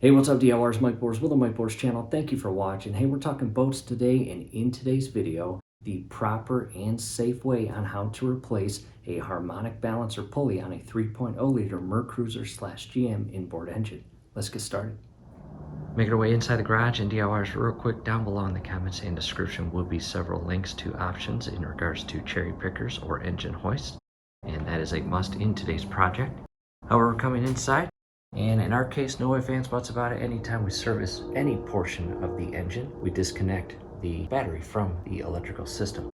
Hey, what's up, DIYers? Mike Boers with the Mike Boers channel. Thank you for watching. Hey, we're talking boats today, and in today's video, the proper and safe way on how to replace a harmonic balancer pulley on a 3.0 liter Mercruiser/GM inboard engine. Let's get started. Making our way inside the garage, and DIYers, real quick, down below in the comments and description will be several links to options in regards to cherry pickers or engine hoist, and that is a must in today's project. However, coming inside, and in our case, no ifs, ands, buts about it, anytime we service any portion of the engine, we disconnect the battery from the electrical system.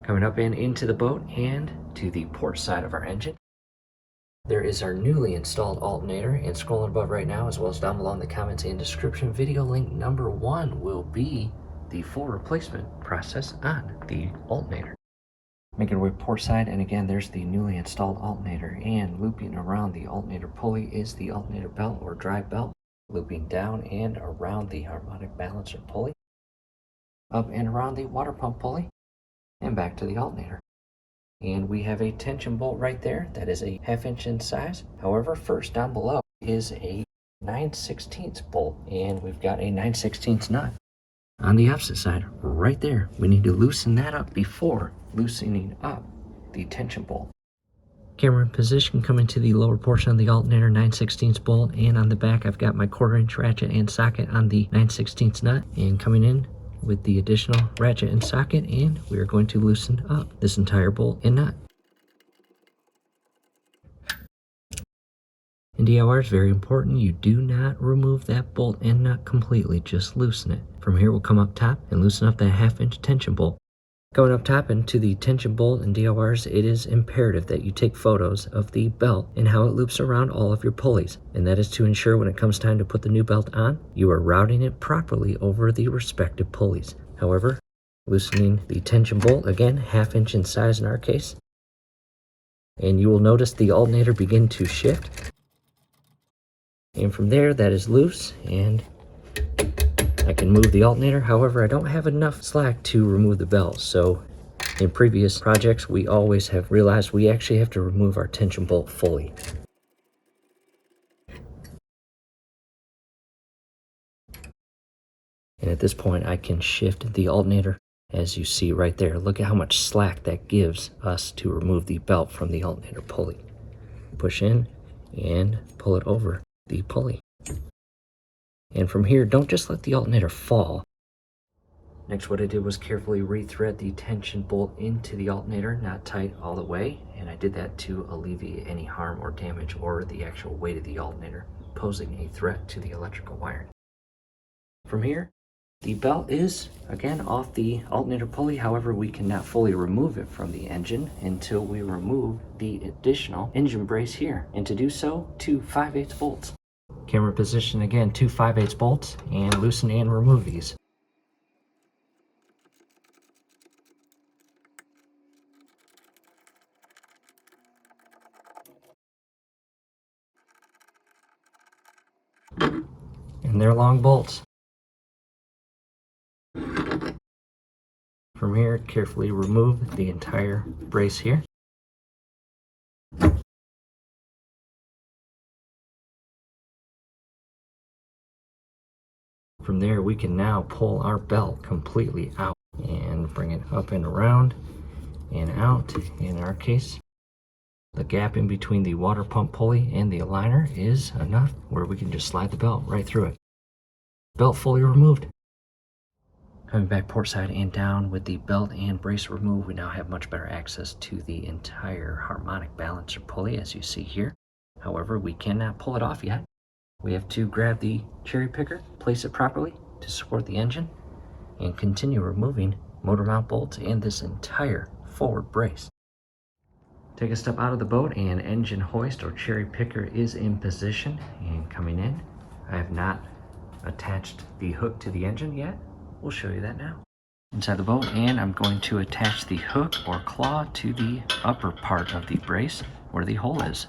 Coming up and into the boat and to the port side of our engine, there is our newly installed alternator, and scrolling above right now, as well as down below in the comments and description, video link number 1 will be the full replacement process on the alternator. Making our way port side, and again, there's the newly installed alternator, and looping around the alternator pulley is the alternator belt or drive belt, looping down and around the harmonic balancer pulley, up and around the water pump pulley, and back to the alternator. And we have a tension bolt right there that is a 1/2 inch in size. However, first down below is a 9/16 bolt, and we've got a 9/16 nut on the opposite side right there. We need to loosen that up before loosening up the tension bolt. Camera in position, coming to the lower portion of the alternator 9/16 bolt, and on the back I've got my 1/4 inch ratchet and socket on the 9/16 nut, and coming in with the additional ratchet and socket, and we are going to loosen up this entire bolt and nut. And DIYers, very important, you do not remove that bolt and nut completely, just loosen it. From here we'll come up top and loosen up that 1/2 inch tension bolt. Going up top into the tension bolt, and DIYers, it is imperative that you take photos of the belt and how it loops around all of your pulleys. And that is to ensure when it comes time to put the new belt on, you are routing it properly over the respective pulleys. However, loosening the tension bolt, again, 1/2 inch in size in our case. And you will notice the alternator begin to shift. And from there, that is loose, and I can move the alternator. However, I don't have enough slack to remove the belt, so in previous projects we always have realized we actually have to remove our tension bolt fully. And at this point I can shift the alternator, as you see right there. Look at how much slack that gives us to remove the belt from the alternator pulley. Push in and pull it over the pulley. And from here, don't just let the alternator fall. Next, what I did was carefully rethread the tension bolt into the alternator, not tight all the way, and I did that to alleviate any harm or damage or the actual weight of the alternator posing a threat to the electrical wiring. From here, the belt is again off the alternator pulley. However, we cannot fully remove it from the engine until we remove the additional engine brace here, and to do so, 2 5/8 bolts. Camera position again, 2 5/8 bolts, and loosen and remove these. And they're long bolts. From here, carefully remove the entire brace here. From there, we can now pull our belt completely out and bring it up and around and out. In our case, the gap in between the water pump pulley and the aligner is enough where we can just slide the belt right through it. Belt fully removed. Coming back port side and down with the belt and brace removed, we now have much better access to the entire harmonic balancer pulley, as you see here. However, we cannot pull it off yet. We have to grab the cherry picker, place it properly to support the engine, and continue removing motor mount bolts and this entire forward brace. Take a step out of the boat, and engine hoist or cherry picker is in position and coming in. I have not attached the hook to the engine yet. We'll show you that now. Inside the boat, and I'm going to attach the hook or claw to the upper part of the brace where the hole is.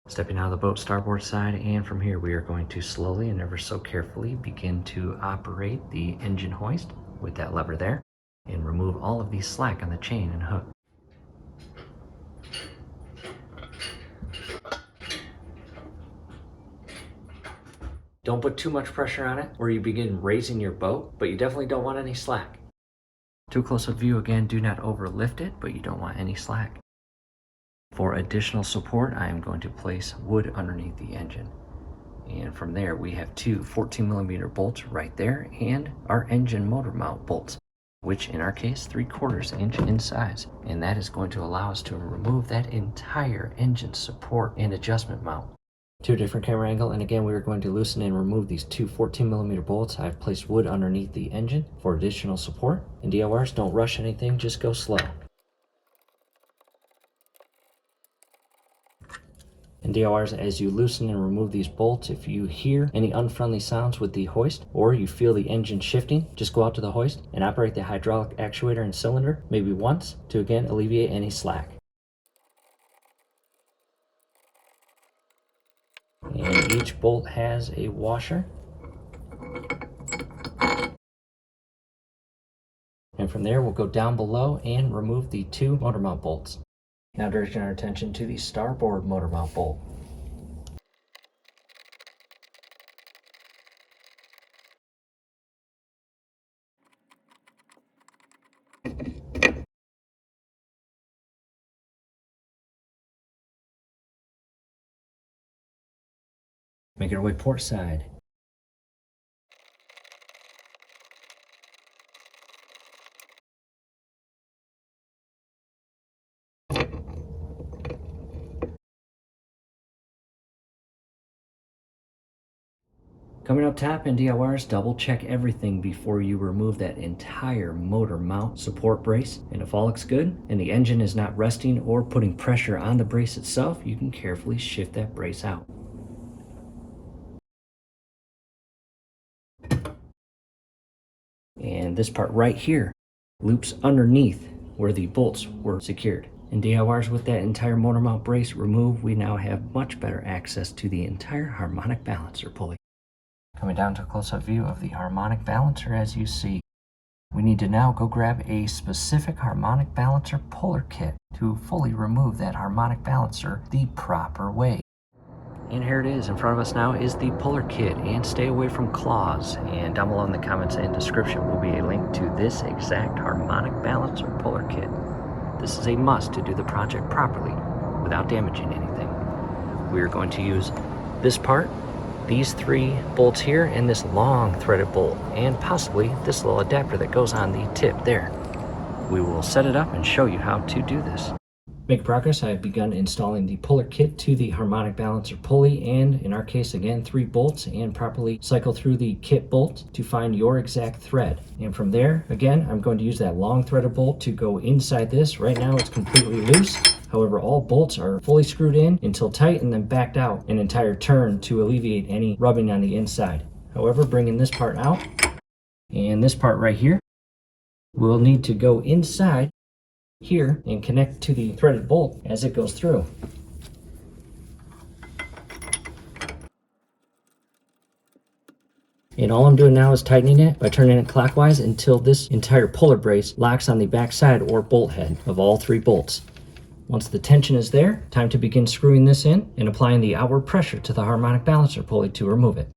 Stepping out of the boat starboard side, and from here we are going to slowly and ever so carefully begin to operate the engine hoist with that lever there and remove all of the slack on the chain and hook. Don't put too much pressure on it or you begin raising your boat, but you definitely don't want any slack. Too close a view again, do not overlift it, but you don't want any slack. For additional support, I am going to place wood underneath the engine. And from there, we have two 14mm bolts right there and our engine motor mount bolts, which in our case, 3/4 inch in size. And that is going to allow us to remove that entire engine support and adjustment mount. To a different camera angle, and again, we are going to loosen and remove these two 14mm bolts. I've placed wood underneath the engine for additional support. And DIYers, don't rush anything, just go slow. And DIYers, as you loosen and remove these bolts, if you hear any unfriendly sounds with the hoist or you feel the engine shifting, just go out to the hoist and operate the hydraulic actuator and cylinder maybe once to again alleviate any slack. And each bolt has a washer. And from there, we'll go down below and remove the two motor mount bolts. Now directing our attention to the starboard motor mount bolt. Making our way port side. Coming up top, and DIYers, double check everything before you remove that entire motor mount support brace. And if all looks good and the engine is not resting or putting pressure on the brace itself, you can carefully shift that brace out. And this part right here loops underneath where the bolts were secured. And DIYers, with that entire motor mount brace removed, we now have much better access to the entire harmonic balancer pulley. Coming down to a close-up view of the harmonic balancer, as you see, we need to now go grab a specific harmonic balancer puller kit to fully remove that harmonic balancer the proper way. And here it is. In front of us now is the puller kit, and stay away from claws. And down below in the comments and description will be a link to this exact harmonic balancer puller kit. This is a must to do the project properly without damaging anything. We are going to use this part, these three bolts here, and this long threaded bolt, and possibly this little adapter that goes on the tip there. We will set it up and show you how to do this. Make progress. I have begun installing the puller kit to the harmonic balancer pulley, and in our case again 3 bolts, and properly cycle through the kit bolt to find your exact thread. And from there, again, I'm going to use that long threaded bolt to go inside this. Right now it's completely loose. However, all bolts are fully screwed in until tight and then backed out an entire turn to alleviate any rubbing on the inside. However, bringing this part out and this part right here, we'll need to go inside here and connect to the threaded bolt as it goes through. And all I'm doing now is tightening it by turning it clockwise until this entire puller brace locks on the back side or bolt head of all 3 bolts. Once the tension is there, time to begin screwing this in and applying the outward pressure to the harmonic balancer pulley to remove it.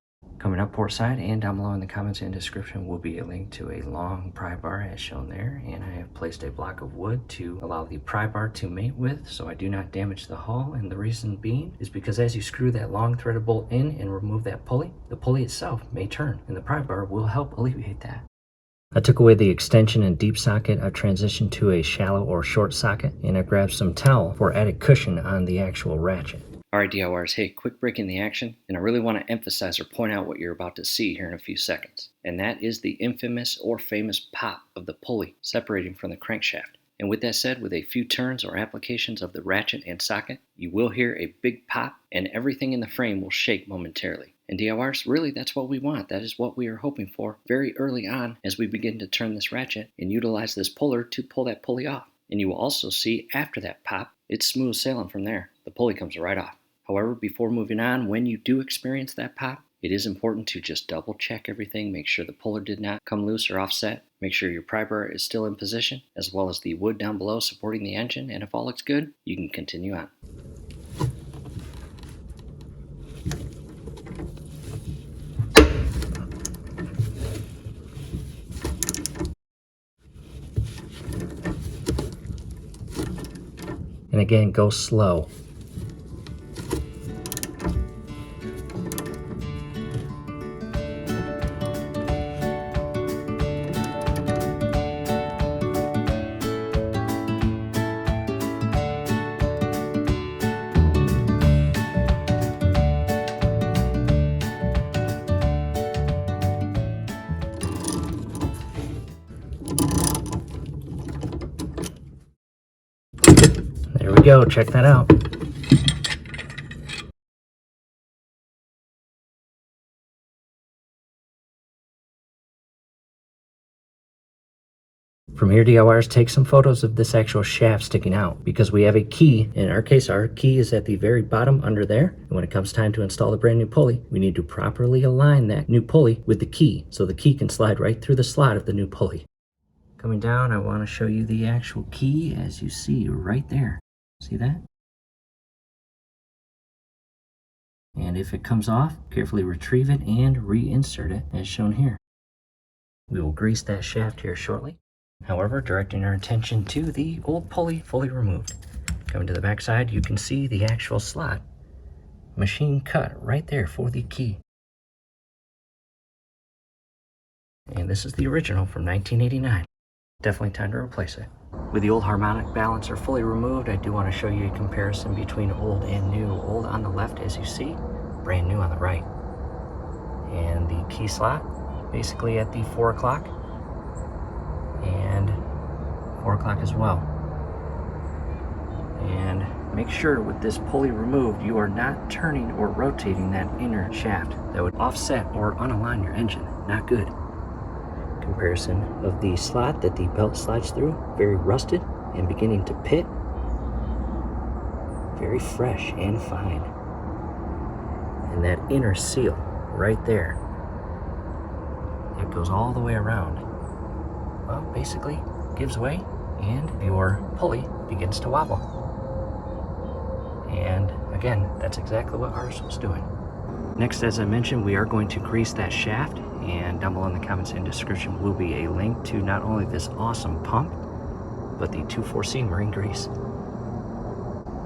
Coming up port side, and down below in the comments and description will be a link to a long pry bar as shown there, and I have placed a block of wood to allow the pry bar to mate with so I do not damage the hull. And the reason being is because as you screw that long threaded bolt in and remove that pulley, the pulley itself may turn, and the pry bar will help alleviate that. I took away the extension and deep socket. I transitioned to a shallow or short socket, and I grabbed some towel for added cushion on the actual ratchet. Alright DIYers, hey, quick break in the action, and I really want to emphasize or point out what you're about to see here in a few seconds. And that is the infamous or famous pop of the pulley separating from the crankshaft. And with that said, with a few turns or applications of the ratchet and socket, you will hear a big pop and everything in the frame will shake momentarily. And DIYers, really that's what we want. That is what we are hoping for very early on as we begin to turn this ratchet and utilize this puller to pull that pulley off. And you will also see after that pop, it's smooth sailing from there. The pulley comes right off. However, before moving on, when you do experience that pop, it is important to just double check everything, make sure the puller did not come loose or offset, make sure your pry bar is still in position, as well as the wood down below supporting the engine, and if all looks good, you can continue on. And again, go slow. There we go, check that out. From here, DIYers, take some photos of this actual shaft sticking out, because we have a key. In our case, our key is at the very bottom under there. And when it comes time to install the brand new pulley, we need to properly align that new pulley with the key, so the key can slide right through the slot of the new pulley. Coming down, I want to show you the actual key, as you see right there. See that? And if it comes off, carefully retrieve it and reinsert it as shown here. We will grease that shaft here shortly. However, directing our attention to the old pulley fully removed. Coming to the back side, you can see the actual slot. Machine cut right there for the key. And this is the original from 1989. Definitely time to replace it. With the old harmonic balancer fully removed, I do want to show you a comparison between old and new. Old on the left, as you see, brand new on the right. And the key slot, basically at the 4 o'clock. And 4 o'clock as well. And make sure with this pulley removed, you are not turning or rotating that inner shaft. That would offset or unalign your engine. Not good. Comparison of the slot that the belt slides through, very rusted and beginning to pit. Very fresh and fine. And that inner seal right there, that goes all the way around. Well, basically gives way and your pulley begins to wobble. And again, that's exactly what ours was doing. Next, as I mentioned, we are going to grease that shaft, and down below in the comments and description will be a link to not only this awesome pump, but the 2,4-C marine grease.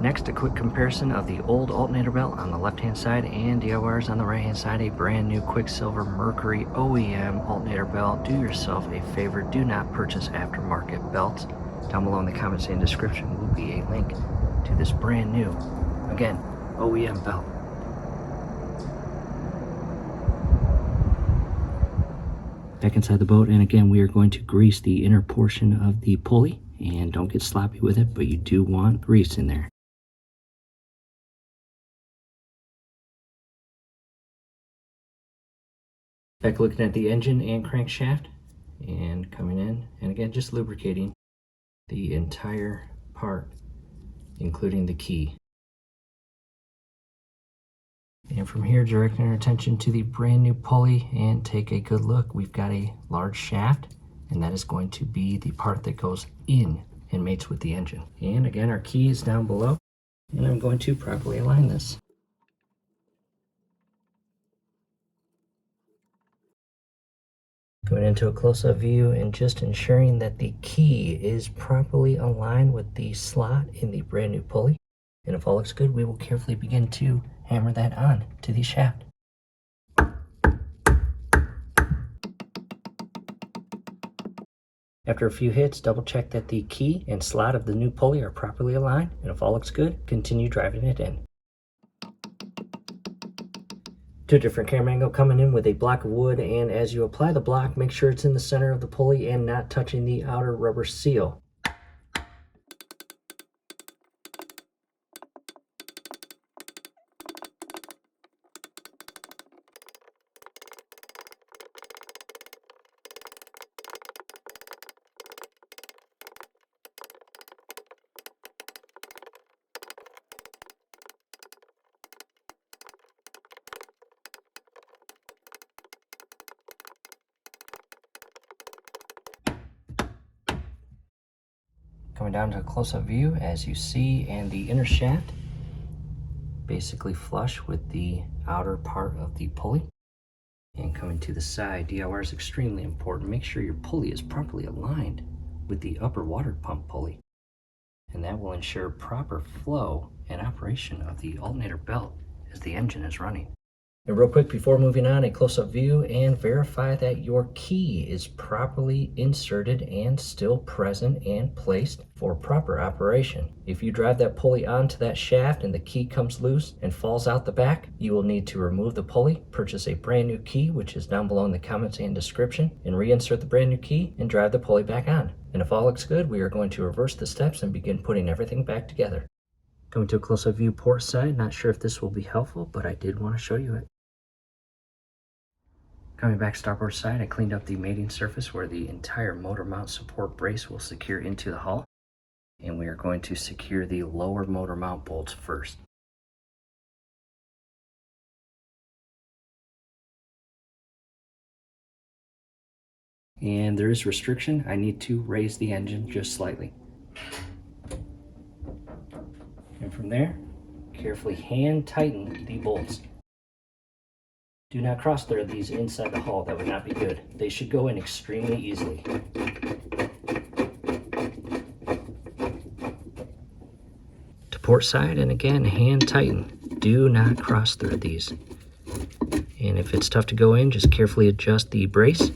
Next, a quick comparison of the old alternator belt on the left-hand side and DIYers on the right-hand side, a brand new Quicksilver Mercury OEM alternator belt. Do yourself a favor, do not purchase aftermarket belts. Down below in the comments and description will be a link to this brand new, again, OEM belt. Back inside the boat, and again, we are going to grease the inner portion of the pulley, and don't get sloppy with it, but you do want grease in there. Back looking at the engine and crankshaft, and coming in, and again, just lubricating the entire part, including the key. And from here, directing our attention to the brand new pulley, and take a good look. We've got a large shaft, and that is going to be the part that goes in and mates with the engine. And again, our key is down below, and I'm going to properly align this. Going into a close-up view and just ensuring that the key is properly aligned with the slot in the brand new pulley. And if all looks good, we will carefully begin to hammer that on to the shaft. After a few hits, double check that the key and slot of the new pulley are properly aligned, and if all looks good, continue driving it in. Two different camera angle coming in with a block of wood, and as you apply the block, make sure it's in the center of the pulley and not touching the outer rubber seal. Coming down to a close-up view, as you see, and the inner shaft basically flush with the outer part of the pulley. And coming to the side, DIY is extremely important. Make sure your pulley is properly aligned with the upper water pump pulley. and that will ensure proper flow and operation of the alternator belt as the engine is running. And real quick before moving on, a close-up view, and verify that your key is properly inserted and still present and placed for proper operation. If you drive that pulley onto that shaft and the key comes loose and falls out the back, you will need to remove the pulley, purchase a brand new key, which is down below in the comments and description, and reinsert the brand new key and drive the pulley back on. And if all looks good, we are going to reverse the steps and begin putting everything back together. Going to a close-up view port side, not sure if this will be helpful, but I did want to show you it. Coming back starboard side, I cleaned up the mating surface where the entire motor mount support brace will secure into the hull. And we are going to secure the lower motor mount bolts first. And there is restriction. I need to raise the engine just slightly. And from there, carefully hand tighten the bolts. Do not cross thread these inside the hull, that would not be good. They should go in extremely easily. To port side, and again, hand tighten. Do not cross thread these. And if it's tough to go in, just carefully adjust the brace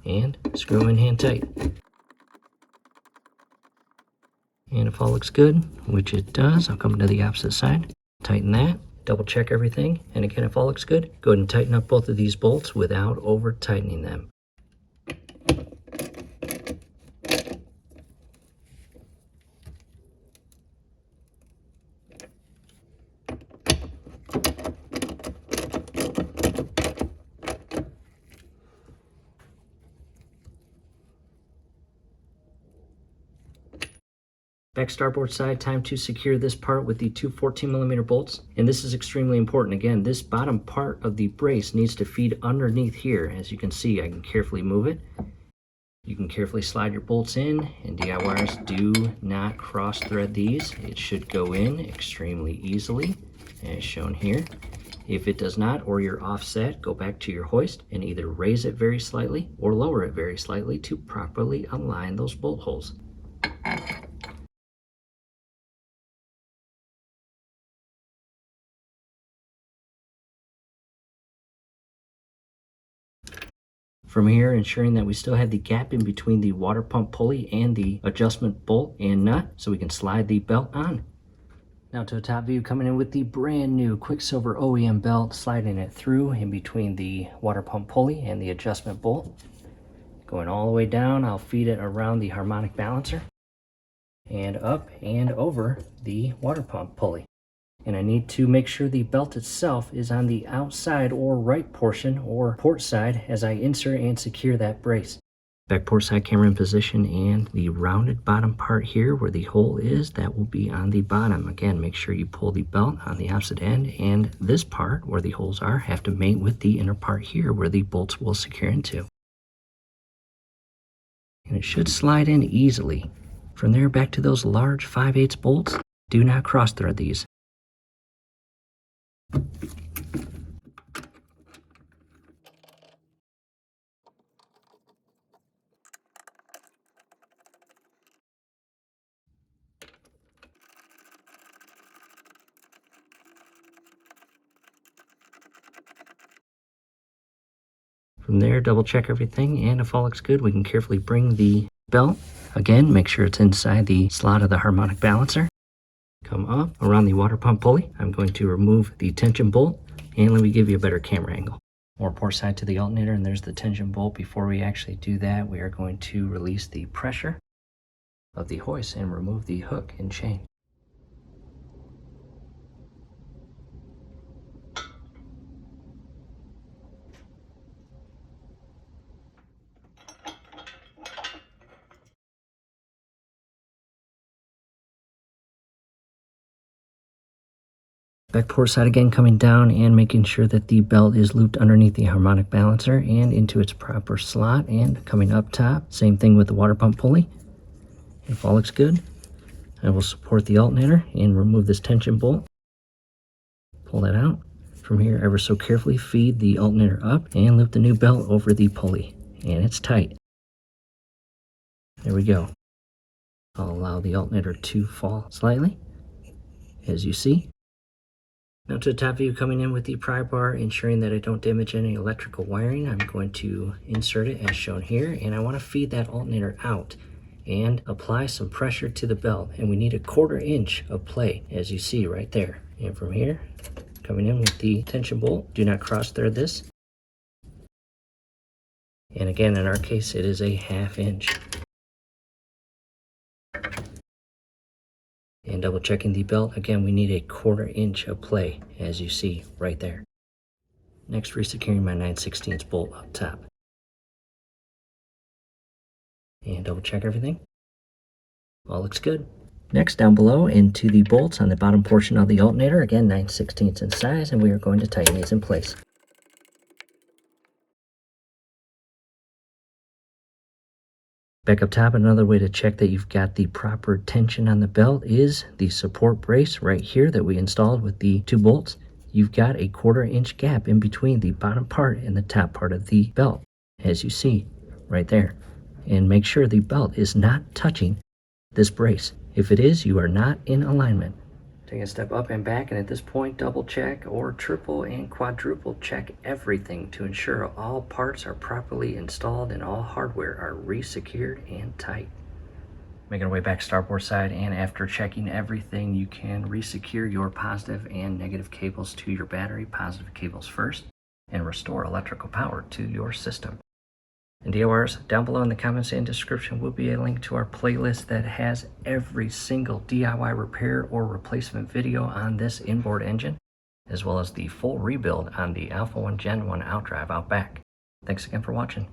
and screw in hand tight. And if all looks good, which it does, I'll come to the opposite side, tighten that. Double check everything, and again, if all looks good, go ahead and tighten up both of these bolts without over tightening them. Back starboard side, time to secure this part with the two 14mm bolts. And this is extremely important. Again, this bottom part of the brace needs to feed underneath here. As you can see, I can carefully move it. You can carefully slide your bolts in, and DIYers, do not cross thread these. It should go in extremely easily, as shown here. If it does not, or you're offset, go back to your hoist and either raise it very slightly or lower it very slightly to properly align those bolt holes. From here, ensuring that we still have the gap in between the water pump pulley and the adjustment bolt and nut so we can slide the belt on. Now to a top view, coming in with the brand new Quicksilver OEM belt, sliding it through in between the water pump pulley and the adjustment bolt. Going all the way down, I'll feed it around the harmonic balancer and up and over the water pump pulley. And I need to make sure the belt itself is on the outside or right portion or port side as I insert and secure that brace. Back port side camera in position, and the rounded bottom part here where the hole is, that will be on the bottom. Again, make sure you pull the belt on the opposite end, and this part where the holes are have to mate with the inner part here where the bolts will secure into. And it should slide in easily. From there, back to those large 5/8 bolts. Do not cross thread these. From there, double check everything, and if all looks good, we can carefully bring the belt. Again, make sure it's inside the slot of the harmonic balancer. Come up around the water pump pulley. I'm going to remove the tension bolt, and let me give you a better camera angle. More port side to the alternator, and there's the tension bolt. Before we actually do that, we are going to release the pressure of the hoist and remove the hook and chain. Back port side again, coming down and making sure that the belt is looped underneath the harmonic balancer and into its proper slot, and coming up top. Same thing with the water pump pulley. If all looks good, I will support the alternator and remove this tension bolt. Pull that out. From here, ever so carefully feed the alternator up and loop the new belt over the pulley, and it's tight. There we go. I'll allow the alternator to fall slightly, as you see. Now to the top view, coming in with the pry bar, ensuring that I don't damage any electrical wiring, I'm going to insert it as shown here, and I want to feed that alternator out and apply some pressure to the belt, and we need a 1/4 inch of play, as you see right there. And from here, coming in with the tension bolt, do not cross thread this. And again, in our case, it is a 1/2 inch. And double checking the belt, again, we need a 1/4 inch of play, as you see right there. Next, resecuring my 9/16 bolt up top. And double check everything. All looks good. Next, down below into the bolts on the bottom portion of the alternator, again 9/16 in size, and we are going to tighten these in place. Back up top, another way to check that you've got the proper tension on the belt is the support brace right here that we installed with the 2 bolts. You've got a 1/4 inch gap in between the bottom part and the top part of the belt, as you see right there. And make sure the belt is not touching this brace. If it is, you are not in alignment. Take a step up and back, and at this point, double check or triple and quadruple check everything to ensure all parts are properly installed and all hardware are re-secured and tight. Making our way back starboard side, and after checking everything, you can re-secure your positive and negative cables to your battery, positive cables first, and restore electrical power to your system. And DIYers, down below in the comments and description will be a link to our playlist that has every single DIY repair or replacement video on this inboard engine, as well as the full rebuild on the Alpha 1 Gen 1 outdrive out back. Thanks again for watching.